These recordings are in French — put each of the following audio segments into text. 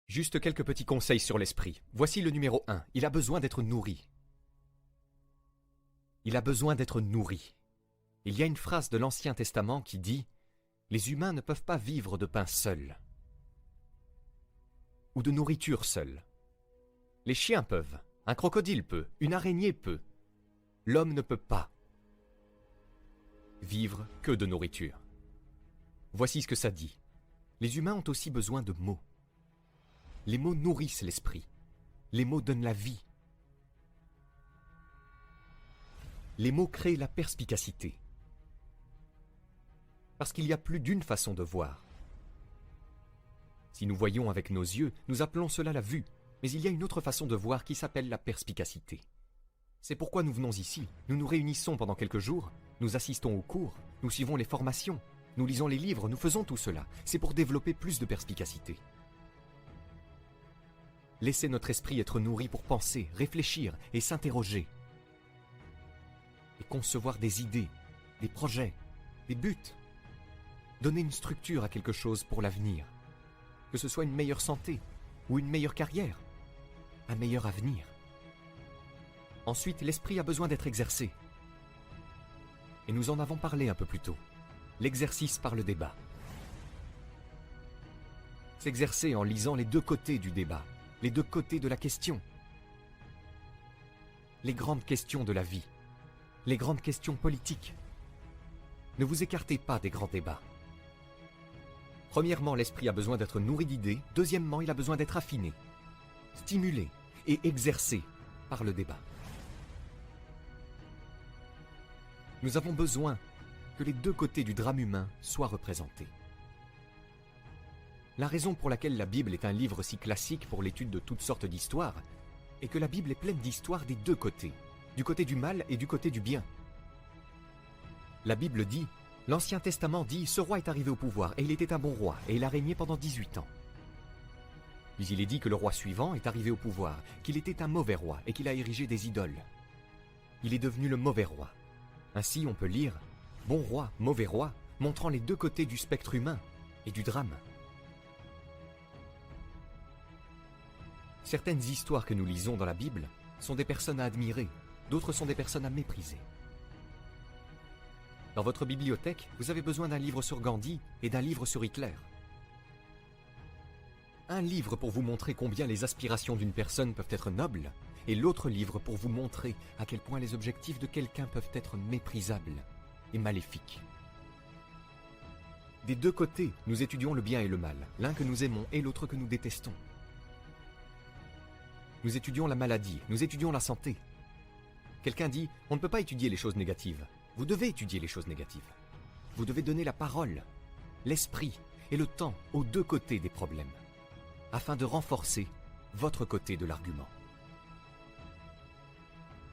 Juste quelques petits conseils sur l'esprit. Voici le numéro 1. Il a besoin d'être nourri. Il a besoin d'être nourri. Il y a une phrase de l'Ancien Testament qui dit « Les humains ne peuvent pas vivre de pain seul. » Ou de nourriture seule. Les chiens peuvent, un crocodile peut, une araignée peut. L'homme ne peut pas vivre que de nourriture. Voici ce que ça dit. Les humains ont aussi besoin de mots. Les mots nourrissent l'esprit. Les mots donnent la vie. Les mots créent la perspicacité. Parce qu'il y a plus d'une façon de voir. Si nous voyons avec nos yeux, nous appelons cela la vue, mais il y a une autre façon de voir qui s'appelle la perspicacité. C'est pourquoi nous venons ici, nous nous réunissons pendant quelques jours, nous assistons aux cours, nous suivons les formations, nous lisons les livres, nous faisons tout cela. C'est pour développer plus de perspicacité. Laissez notre esprit être nourri pour penser, réfléchir et s'interroger. Et concevoir des idées, des projets, des buts. Donner une structure à quelque chose pour l'avenir. Que ce soit une meilleure santé ou une meilleure carrière, un meilleur avenir. Ensuite, l'esprit a besoin d'être exercé. Et nous en avons parlé un peu plus tôt. L'exercice par le débat. S'exercer en lisant les deux côtés du débat, les deux côtés de la question. Les grandes questions de la vie, les grandes questions politiques. Ne vous écartez pas des grands débats. Premièrement, l'esprit a besoin d'être nourri d'idées. Deuxièmement, il a besoin d'être affiné, stimulé et exercé par le débat. Nous avons besoin que les deux côtés du drame humain soient représentés. La raison pour laquelle la Bible est un livre si classique pour l'étude de toutes sortes d'histoires est que la Bible est pleine d'histoires des deux côtés, du côté du mal et du côté du bien. La Bible dit, l'Ancien Testament dit, ce roi est arrivé au pouvoir et il était un bon roi et il a régné pendant 18 ans. Puis il est dit que le roi suivant est arrivé au pouvoir, qu'il était un mauvais roi et qu'il a érigé des idoles. Il est devenu le mauvais roi. Ainsi on peut lire « Bon roi, mauvais roi », montrant les deux côtés du spectre humain et du drame. Certaines histoires que nous lisons dans la Bible sont des personnes à admirer, d'autres sont des personnes à mépriser. Dans votre bibliothèque, vous avez besoin d'un livre sur Gandhi et d'un livre sur Hitler. Un livre pour vous montrer combien les aspirations d'une personne peuvent être nobles, et l'autre livre pour vous montrer à quel point les objectifs de quelqu'un peuvent être méprisables et maléfiques. Des deux côtés, nous étudions le bien et le mal, l'un que nous aimons et l'autre que nous détestons. Nous étudions la maladie, nous étudions la santé. Quelqu'un dit, on ne peut pas étudier les choses négatives. Vous devez étudier les choses négatives. Vous devez donner la parole, l'esprit et le temps aux deux côtés des problèmes, afin de renforcer votre côté de l'argument.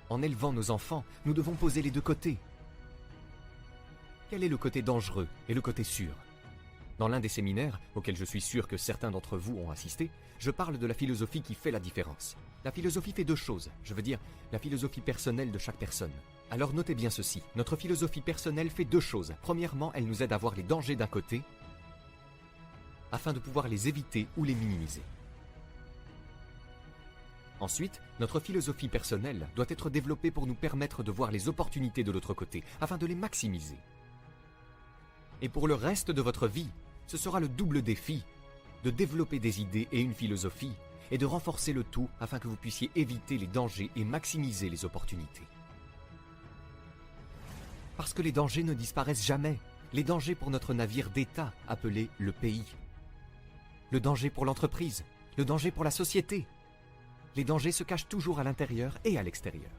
En élevant nos enfants, nous devons poser les deux côtés. Quel est le côté dangereux et le côté sûr? Dans l'un des séminaires, auxquels je suis sûr que certains d'entre vous ont assisté, je parle de la philosophie qui fait la différence. La philosophie fait deux choses, je veux dire, la philosophie personnelle de chaque personne. Alors notez bien ceci, notre philosophie personnelle fait deux choses. Premièrement, elle nous aide à voir les dangers d'un côté, afin de pouvoir les éviter ou les minimiser. Ensuite, notre philosophie personnelle doit être développée pour nous permettre de voir les opportunités de l'autre côté, afin de les maximiser. Et pour le reste de votre vie, ce sera le double défi de développer des idées et une philosophie, et de renforcer le tout afin que vous puissiez éviter les dangers et maximiser les opportunités. Parce que les dangers ne disparaissent jamais, les dangers pour notre navire d'État appelé le pays, le danger pour l'entreprise, le danger pour la société. Les dangers se cachent toujours à l'intérieur et à l'extérieur.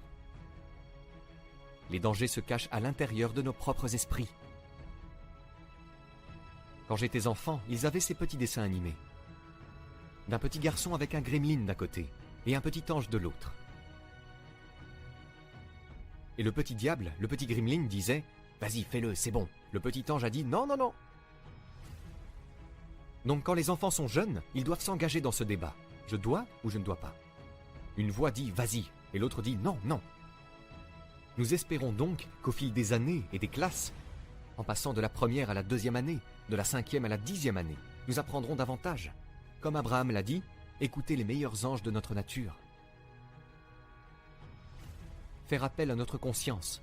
Les dangers se cachent à l'intérieur de nos propres esprits. Quand j'étais enfant, ils avaient ces petits dessins animés. D'un petit garçon avec un gremlin d'un côté et un petit ange de l'autre. Et le petit diable, le petit gremlin disait « Vas-y, fais-le, c'est bon ». Le petit ange a dit « Non, non, non ». Donc quand les enfants sont jeunes, ils doivent s'engager dans ce débat. Je dois ou je ne dois pas? Une voix dit « Vas-y » et l'autre dit « Non, non ». Nous espérons donc qu'au fil des années et des classes, en passant de la première à la deuxième année, de la cinquième à la 10e année, nous apprendrons davantage. Comme Abraham l'a dit, écouter les meilleurs anges de notre nature, faire appel à notre conscience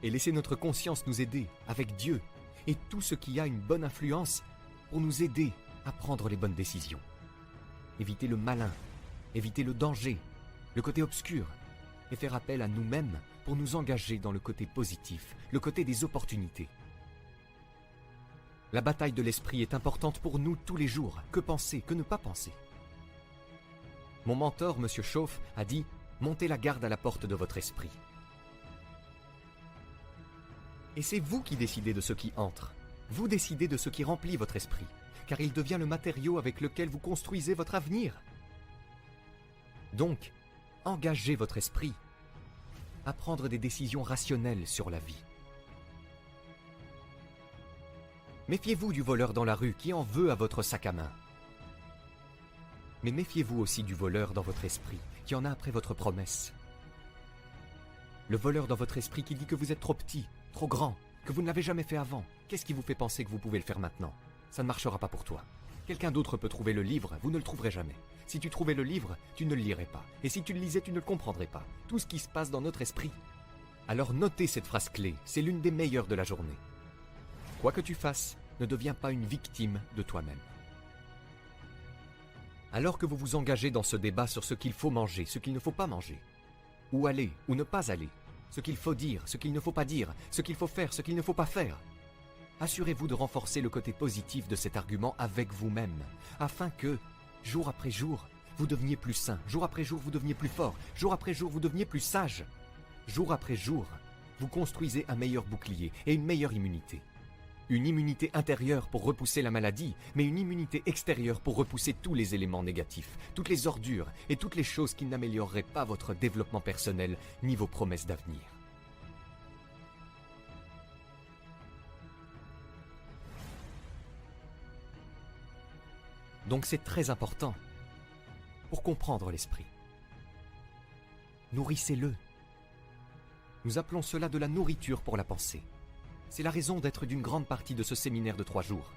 et laisser notre conscience nous aider avec Dieu et tout ce qui a une bonne influence pour nous aider à prendre les bonnes décisions. Éviter le malin, éviter le danger, le côté obscur et faire appel à nous-mêmes pour nous engager dans le côté positif, le côté des opportunités. La bataille de l'esprit est importante pour nous tous les jours. Que penser, que ne pas penser? Mon mentor, M. Schauf, a dit « Montez la garde à la porte de votre esprit ». Et c'est vous qui décidez de ce qui entre. Vous décidez de ce qui remplit votre esprit, car il devient le matériau avec lequel vous construisez votre avenir. Donc, engagez votre esprit à prendre des décisions rationnelles sur la vie. Méfiez-vous du voleur dans la rue qui en veut à votre sac à main. Mais méfiez-vous aussi du voleur dans votre esprit qui en a après votre promesse. Le voleur dans votre esprit qui dit que vous êtes trop petit, trop grand, que vous ne l'avez jamais fait avant. Qu'est-ce qui vous fait penser que vous pouvez le faire maintenant? Ça ne marchera pas pour toi. Quelqu'un d'autre peut trouver le livre, vous ne le trouverez jamais. Si tu trouvais le livre, tu ne le lirais pas. Et si tu le lisais, tu ne le comprendrais pas. Tout ce qui se passe dans notre esprit. Alors notez cette phrase clé, c'est l'une des meilleures de la journée. Quoi que tu fasses, ne deviens pas une victime de toi-même. Alors que vous vous engagez dans ce débat sur ce qu'il faut manger, ce qu'il ne faut pas manger, où aller, où ne pas aller, ce qu'il faut dire, ce qu'il ne faut pas dire, ce qu'il faut faire, ce qu'il ne faut pas faire, assurez-vous de renforcer le côté positif de cet argument avec vous-même, afin que, jour après jour, vous deveniez plus sain, jour après jour, vous deveniez plus fort, jour après jour, vous deveniez plus sage. Jour après jour, vous construisez un meilleur bouclier et une meilleure immunité. Une immunité intérieure pour repousser la maladie, mais une immunité extérieure pour repousser tous les éléments négatifs, toutes les ordures et toutes les choses qui n'amélioreraient pas votre développement personnel ni vos promesses d'avenir. Donc c'est très important pour comprendre l'esprit. Nourrissez-le. Nous appelons cela de la nourriture pour la pensée. C'est la raison d'être d'une grande partie de ce séminaire de 3 jours.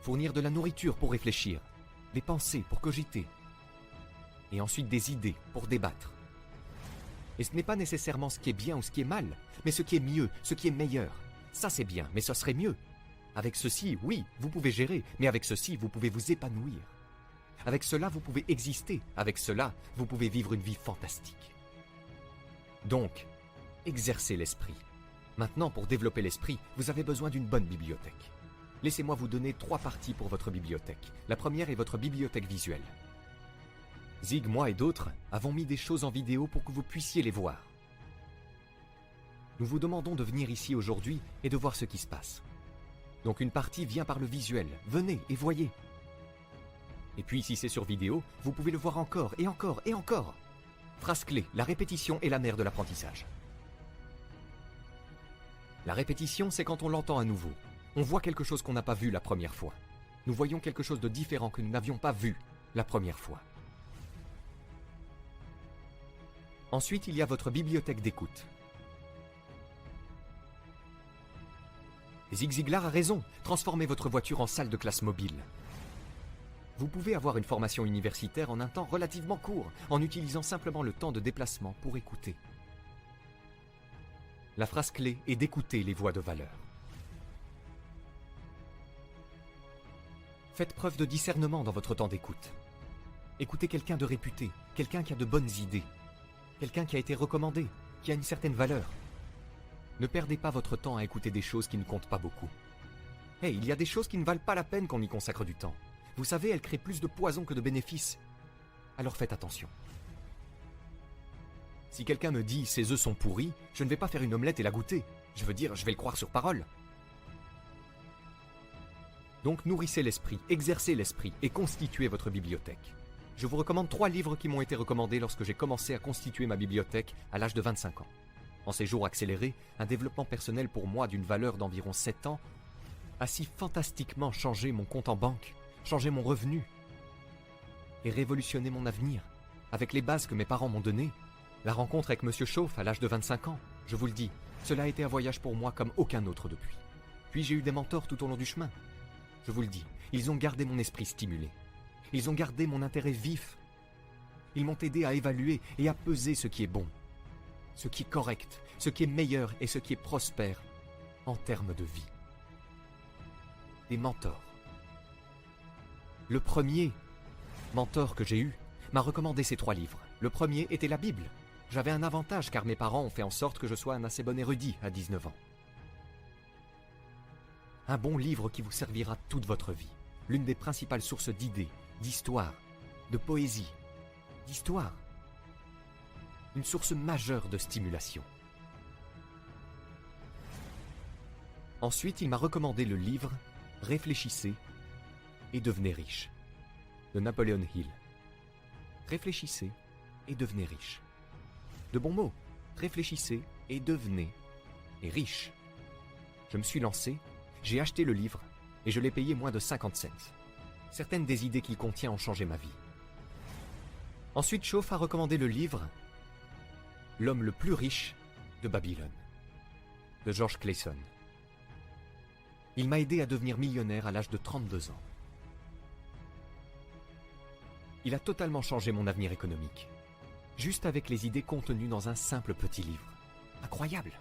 Fournir de la nourriture pour réfléchir, des pensées pour cogiter, et ensuite des idées pour débattre. Et ce n'est pas nécessairement ce qui est bien ou ce qui est mal, mais ce qui est mieux, ce qui est meilleur. Ça c'est bien, mais ça serait mieux. Avec ceci, oui, vous pouvez gérer, mais avec ceci, vous pouvez vous épanouir. Avec cela, vous pouvez exister. Avec cela, vous pouvez vivre une vie fantastique. Donc, exercez l'esprit. Maintenant, pour développer l'esprit, vous avez besoin d'une bonne bibliothèque. Laissez-moi vous donner 3 parties pour votre bibliothèque. La première est votre bibliothèque visuelle. Zig, moi et d'autres avons mis des choses en vidéo pour que vous puissiez les voir. Nous vous demandons de venir ici aujourd'hui et de voir ce qui se passe. Donc une partie vient par le visuel. Venez et voyez. Et puis si c'est sur vidéo, vous pouvez le voir encore et encore et encore. Phrase clé, la répétition est la mère de l'apprentissage. La répétition, c'est quand on l'entend à nouveau. On voit quelque chose qu'on n'a pas vu la première fois. Nous voyons quelque chose de différent que nous n'avions pas vu la première fois. Ensuite, il y a votre bibliothèque d'écoute. Zig Ziglar a raison, transformez votre voiture en salle de classe mobile. Vous pouvez avoir une formation universitaire en un temps relativement court, en utilisant simplement le temps de déplacement pour écouter. La phrase clé est d'écouter les voix de valeur. Faites preuve de discernement dans votre temps d'écoute. Écoutez quelqu'un de réputé, quelqu'un qui a de bonnes idées, quelqu'un qui a été recommandé, qui a une certaine valeur. Ne perdez pas votre temps à écouter des choses qui ne comptent pas beaucoup. Hey, il y a des choses qui ne valent pas la peine qu'on y consacre du temps. Vous savez, elles créent plus de poison que de bénéfices. Alors faites attention. Si quelqu'un me dit « ces œufs sont pourris », je ne vais pas faire une omelette et la goûter. Je veux dire, je vais le croire sur parole. Donc nourrissez l'esprit, exercez l'esprit et constituez votre bibliothèque. Je vous recommande 3 livres qui m'ont été recommandés lorsque j'ai commencé à constituer ma bibliothèque à l'âge de 25 ans. En ces jours accélérés, un développement personnel pour moi d'une valeur d'environ 7 ans a si fantastiquement changé mon compte en banque, changé mon revenu et révolutionné mon avenir avec les bases que mes parents m'ont données. La rencontre avec M. Schauf à l'âge de 25 ans, je vous le dis, cela a été un voyage pour moi comme aucun autre depuis. Puis j'ai eu des mentors tout au long du chemin. Je vous le dis, ils ont gardé mon esprit stimulé. Ils ont gardé mon intérêt vif. Ils m'ont aidé à évaluer et à peser ce qui est bon, ce qui est correct, ce qui est meilleur et ce qui est prospère en termes de vie. Des mentors. Le premier mentor que j'ai eu m'a recommandé ces 3 livres. Le premier était la Bible. J'avais un avantage car mes parents ont fait en sorte que je sois un assez bon érudit à 19 ans. Un bon livre qui vous servira toute votre vie. L'une des principales sources d'idées, d'histoire, de poésie, d'histoire. Une source majeure de stimulation. Ensuite, il m'a recommandé le livre « Réfléchissez et devenez riche » de Napoleon Hill. Réfléchissez et devenez riche. De bons mots, réfléchissez et devenez riche. Je me suis lancé, j'ai acheté le livre et je l'ai payé moins de 50 cents. Certaines des idées qu'il contient ont changé ma vie. Ensuite, Chauffe a recommandé le livre « L'homme le plus riche de Babylone » de George Clason. Il m'a aidé à devenir millionnaire à l'âge de 32 ans. Il a totalement changé mon avenir économique, juste avec les idées contenues dans un simple petit livre. Incroyable!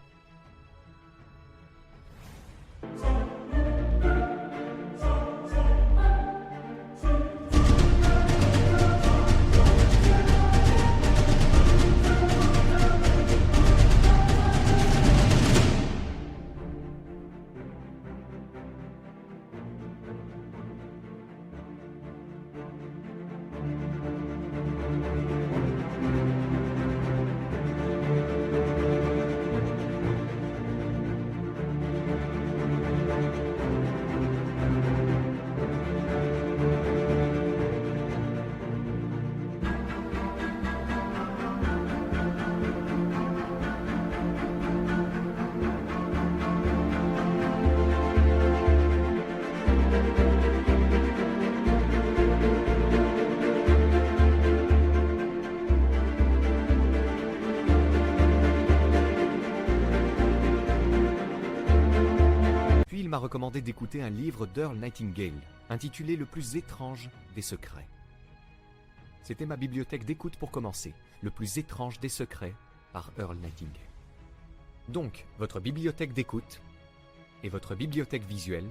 M'a recommandé d'écouter un livre d'Earl Nightingale, intitulé « Le plus étrange des secrets ». C'était ma bibliothèque d'écoute pour commencer, « Le plus étrange des secrets » par Earl Nightingale. Donc, votre bibliothèque d'écoute et votre bibliothèque visuelle,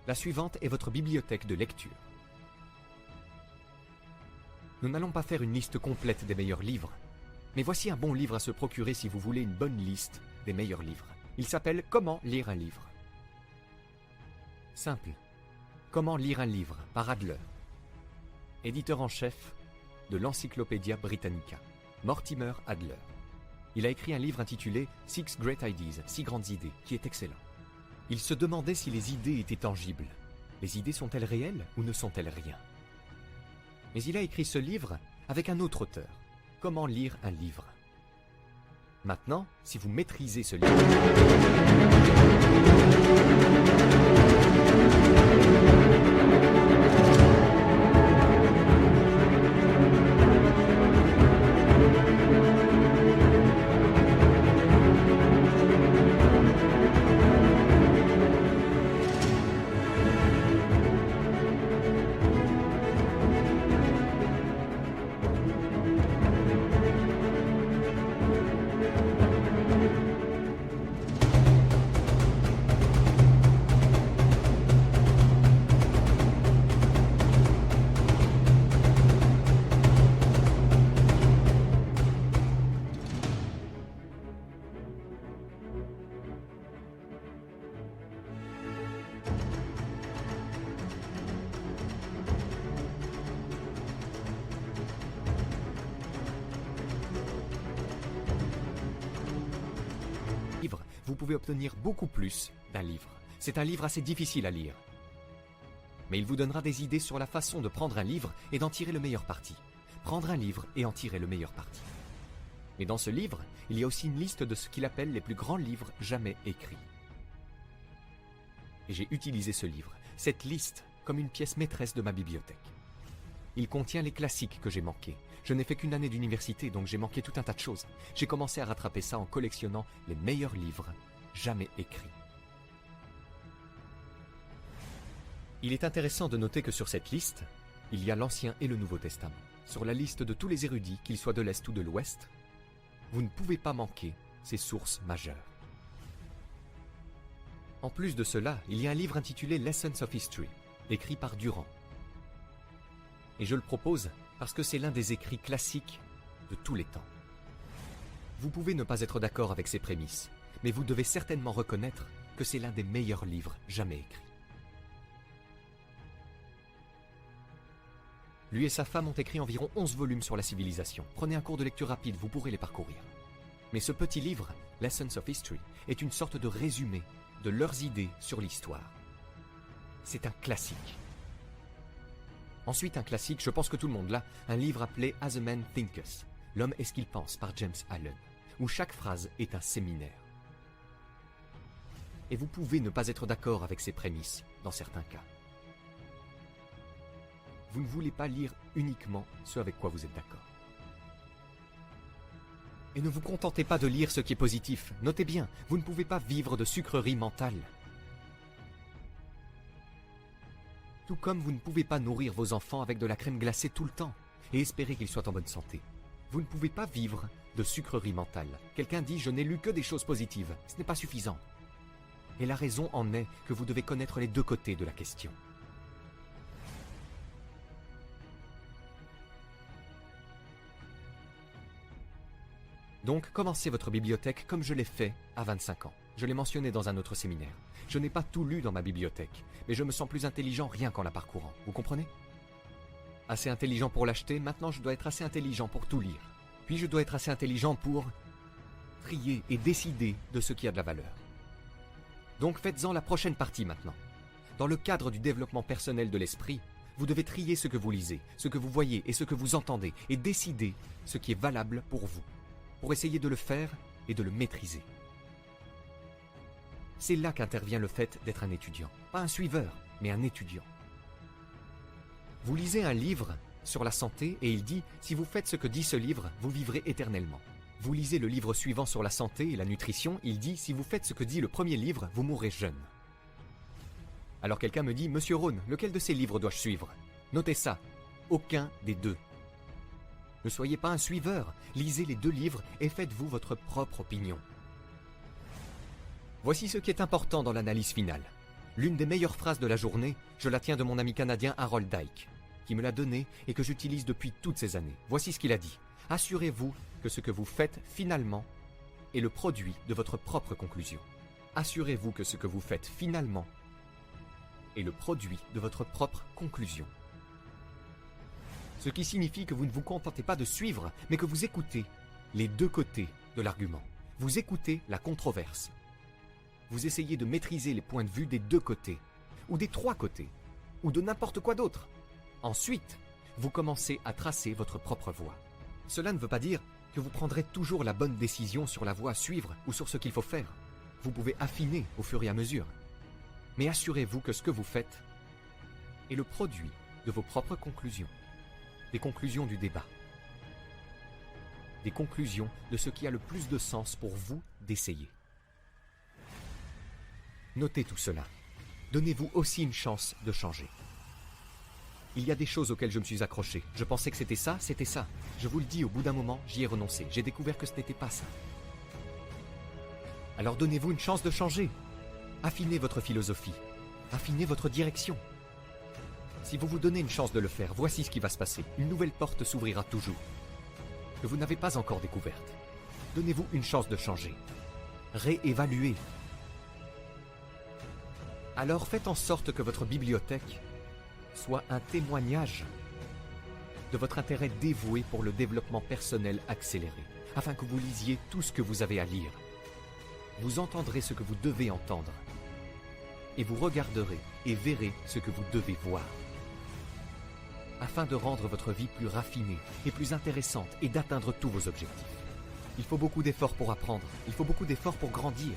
la suivante est votre bibliothèque de lecture. Nous n'allons pas faire une liste complète des meilleurs livres, mais voici un bon livre à se procurer si vous voulez une bonne liste des meilleurs livres. Il s'appelle « Comment lire un livre ». Simple. Comment lire un livre par Adler, éditeur en chef de l'Encyclopædia Britannica, Mortimer Adler. Il a écrit un livre intitulé « Six Great Ideas », 6 grandes idées, qui est excellent. Il se demandait si les idées étaient tangibles. Les idées sont-elles réelles ou ne sont-elles rien? Mais il a écrit ce livre avec un autre auteur. Comment lire un livre? Maintenant, si vous maîtrisez ce livre... vous pouvez obtenir beaucoup plus d'un livre. C'est un livre assez difficile à lire. Mais il vous donnera des idées sur la façon de prendre un livre et d'en tirer le meilleur parti. Prendre un livre et en tirer le meilleur parti. Mais dans ce livre, il y a aussi une liste de ce qu'il appelle les plus grands livres jamais écrits. Et j'ai utilisé ce livre, cette liste, comme une pièce maîtresse de ma bibliothèque. Il contient les classiques que j'ai manqués. Je n'ai fait qu'une année d'université, donc j'ai manqué tout un tas de choses. J'ai commencé à rattraper ça en collectionnant les meilleurs livres jamais écrits. Il est intéressant de noter que sur cette liste, Il y a l'Ancien et le Nouveau Testament. Sur la liste de tous les érudits, qu'ils soient de l'Est ou de l'Ouest, vous ne pouvez pas manquer ces sources majeures. En plus de cela, il y a un livre intitulé Lessons of History, écrit par Durand. Et je le propose parce que c'est l'un des écrits classiques de tous les temps. Vous pouvez ne pas être d'accord avec ses prémices, mais vous devez certainement reconnaître que c'est l'un des meilleurs livres jamais écrits. Lui et sa femme ont écrit environ 11 volumes sur la civilisation. Prenez un cours de lecture rapide, vous pourrez les parcourir. Mais ce petit livre, Lessons of History, est une sorte de résumé de leurs idées sur l'histoire. C'est un classique. Ensuite, un classique, je pense que tout le monde l'a, un livre appelé As a Man Thinketh, L'homme est ce qu'il pense, par James Allen, où chaque phrase est un séminaire. Et vous pouvez ne pas être d'accord avec ces prémices, dans certains cas. Vous ne voulez pas lire uniquement ce avec quoi vous êtes d'accord. Et ne vous contentez pas de lire ce qui est positif. Notez bien, vous ne pouvez pas vivre de sucrerie mentale. Tout comme vous ne pouvez pas nourrir vos enfants avec de la crème glacée tout le temps et espérer qu'ils soient en bonne santé. Vous ne pouvez pas vivre de sucrerie mentale. Quelqu'un dit « je n'ai lu que des choses positives ». Ce n'est pas suffisant. Et la raison en est que vous devez connaître les deux côtés de la question. Donc, commencez votre bibliothèque comme je l'ai fait à 25 ans. Je l'ai mentionné dans un autre séminaire. Je n'ai pas tout lu dans ma bibliothèque, mais je me sens plus intelligent rien qu'en la parcourant. Vous comprenez ? Assez intelligent pour l'acheter, maintenant je dois être assez intelligent pour tout lire. Puis je dois être assez intelligent pour trier et décider de ce qui a de la valeur. Donc faites-en la prochaine partie maintenant. Dans le cadre du développement personnel de l'esprit, vous devez trier ce que vous lisez, ce que vous voyez et ce que vous entendez, et décider ce qui est valable pour vous, pour essayer de le faire et de le maîtriser. C'est là qu'intervient le fait d'être un étudiant. Pas un suiveur, mais un étudiant. Vous lisez un livre sur la santé et il dit « Si vous faites ce que dit ce livre, vous vivrez éternellement ». Vous lisez le livre suivant sur la santé et la nutrition, il dit « Si vous faites ce que dit le premier livre, vous mourrez jeune ». Alors quelqu'un me dit « Monsieur Rhône, lequel de ces livres dois-je suivre ?» Notez ça, aucun des deux. Ne soyez pas un suiveur, lisez les deux livres et faites-vous votre propre opinion. Voici ce qui est important dans l'analyse finale. L'une des meilleures phrases de la journée, je la tiens de mon ami canadien Harold Dyke, qui me l'a donnée et que j'utilise depuis toutes ces années. Voici ce qu'il a dit. Assurez-vous que ce que vous faites finalement est le produit de votre propre conclusion. Assurez-vous que ce que vous faites finalement est le produit de votre propre conclusion. Ce qui signifie que vous ne vous contentez pas de suivre, mais que vous écoutez les deux côtés de l'argument. Vous écoutez la controverse. Vous essayez de maîtriser les points de vue des deux côtés, ou des trois côtés, ou de n'importe quoi d'autre. Ensuite, vous commencez à tracer votre propre voie. Cela ne veut pas dire que vous prendrez toujours la bonne décision sur la voie à suivre ou sur ce qu'il faut faire. Vous pouvez affiner au fur et à mesure. Mais assurez-vous que ce que vous faites est le produit de vos propres conclusions. Des conclusions du débat. Des conclusions de ce qui a le plus de sens pour vous d'essayer. Notez tout cela. Donnez-vous aussi une chance de changer. Il y a des choses auxquelles je me suis accroché. Je pensais que c'était ça, c'était ça. Je vous le dis, au bout d'un moment, j'y ai renoncé. J'ai découvert que ce n'était pas ça. Alors donnez-vous une chance de changer. Affinez votre philosophie. Affinez votre direction. Si vous vous donnez une chance de le faire, voici ce qui va se passer. Une nouvelle porte s'ouvrira toujours, que vous n'avez pas encore découverte. Donnez-vous une chance de changer. Réévaluez. Alors faites en sorte que votre bibliothèque soit un témoignage de votre intérêt dévoué pour le développement personnel accéléré, afin que vous lisiez tout ce que vous avez à lire. Vous entendrez ce que vous devez entendre, et vous regarderez et verrez ce que vous devez voir, afin de rendre votre vie plus raffinée et plus intéressante et d'atteindre tous vos objectifs. Il faut beaucoup d'efforts pour apprendre, il faut beaucoup d'efforts pour grandir,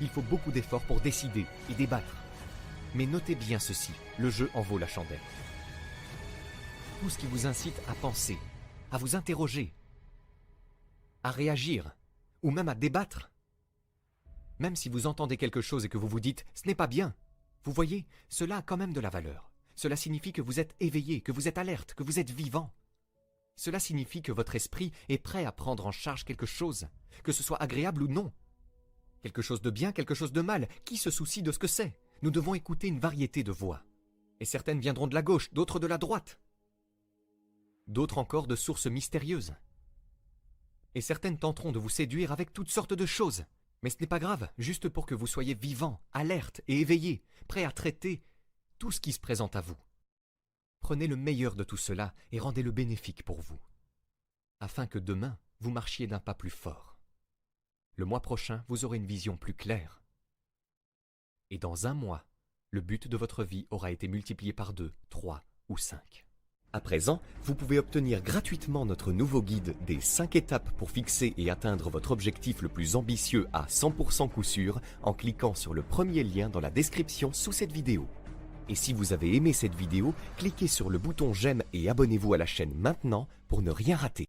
il faut beaucoup d'efforts pour décider et débattre. Mais notez bien ceci, le jeu en vaut la chandelle. Tout ce qui vous incite à penser, à vous interroger, à réagir, ou même à débattre. Même si vous entendez quelque chose et que vous vous dites « ce n'est pas bien », vous voyez, cela a quand même de la valeur. Cela signifie que vous êtes éveillé, que vous êtes alerte, que vous êtes vivant. Cela signifie que votre esprit est prêt à prendre en charge quelque chose, que ce soit agréable ou non. Quelque chose de bien, quelque chose de mal, qui se soucie de ce que c'est? Nous devons écouter une variété de voix. Et certaines viendront de la gauche, d'autres de la droite. D'autres encore de sources mystérieuses. Et certaines tenteront de vous séduire avec toutes sortes de choses. Mais ce n'est pas grave, juste pour que vous soyez vivant, alerte et éveillé, prêt à traiter tout ce qui se présente à vous. Prenez le meilleur de tout cela et rendez-le bénéfique pour vous, afin que demain, vous marchiez d'un pas plus fort. Le mois prochain, vous aurez une vision plus claire. Et dans un mois, le but de votre vie aura été multiplié par 2, 3 ou 5. À présent, vous pouvez obtenir gratuitement notre nouveau guide des 5 étapes pour fixer et atteindre votre objectif le plus ambitieux à 100% coup sûr en cliquant sur le premier lien dans la description sous cette vidéo. Et si vous avez aimé cette vidéo, cliquez sur le bouton j'aime et abonnez-vous à la chaîne maintenant pour ne rien rater.